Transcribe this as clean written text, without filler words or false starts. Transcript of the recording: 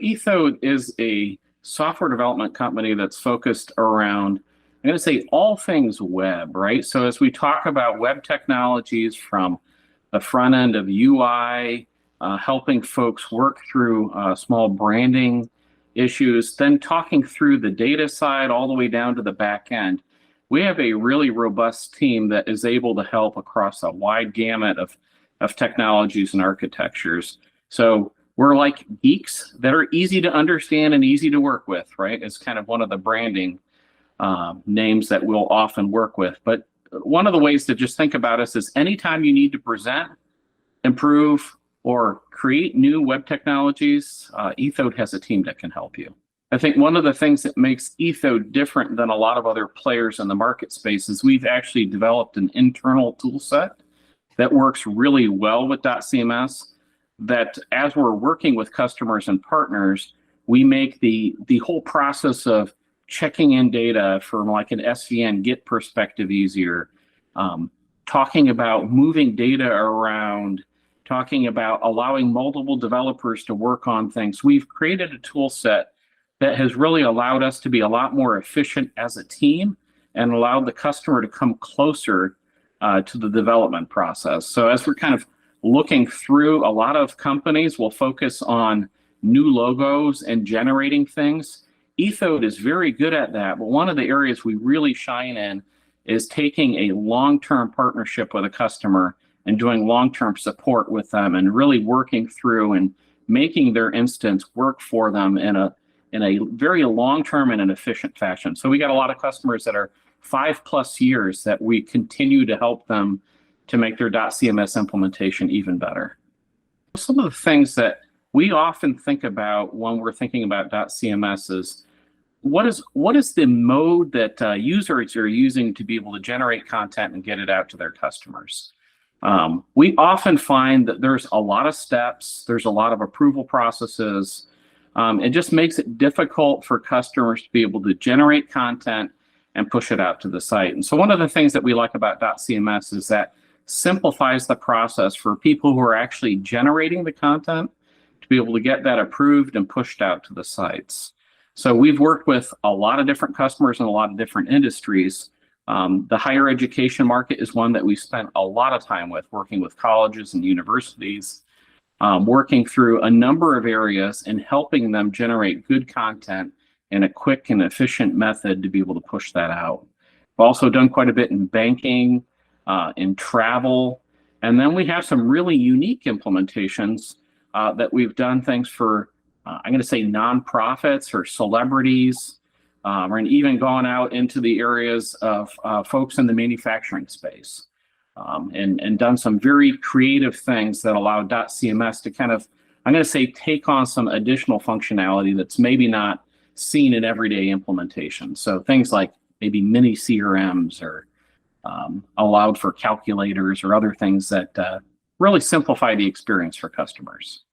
Ethode is a software development company that's focused around, I'm going to say, all things web, right? So as we talk about web technologies from the front end of UI, helping folks work through small branding issues, then talking through the data side all the way down to the back end, we have a really robust team that is able to help across a wide gamut of technologies and architectures. So we're like geeks that are easy to understand and easy to work with, right? It's kind of one of the branding names that we'll often work with. But one of the ways to just think about us is anytime you need to present, improve, or create new web technologies, Ethode has a team that can help you. I think one of the things that makes Ethode different than a lot of other players in the market space is we've actually developed an internal tool set that works really well with dotCMS, that as we're working with customers and partners, we make the whole process of checking in data from like an SVN Git perspective easier, talking about moving data around, talking about allowing multiple developers to work on things. We've created a tool set that has really allowed us to be a lot more efficient as a team and allowed the customer to come closer to the development process. So as we're kind of looking through, a lot of companies will focus on new logos and generating things. Ethode is very good at that, but one of the areas we really shine in is taking a long-term partnership with a customer and doing long-term support with them and really working through and making their instance work for them in a very long-term and an efficient fashion. So we got a lot of customers that are 5+ years that we continue to help them to make their dotCMS implementation even better. Some of the things that we often think about when we're thinking about dotCMS is what is the mode that users are using to be able to generate content and get it out to their customers. We often find that there's a lot of steps, there's a lot of approval processes. It just makes it difficult for customers to be able to generate content and push it out to the site. And so one of the things that we like about dotCMS is that simplifies the process for people who are actually generating the content to be able to get that approved and pushed out to the sites. So we've worked with a lot of different customers in a lot of different industries. The higher education market is one that we spent a lot of time with, working with colleges and universities, working through a number of areas and helping them generate good content in a quick and efficient method to be able to push that out. We've also done quite a bit in banking, in travel, and then we have some really unique implementations that we've done things for, I'm going to say, nonprofits or celebrities, and even gone out into the areas of folks in the manufacturing space. And done some very creative things that allow dotCMS to kind of, I'm going to say, take on some additional functionality that's maybe not seen in everyday implementation. So things like maybe mini CRMs or allowed for calculators or other things that really simplify the experience for customers.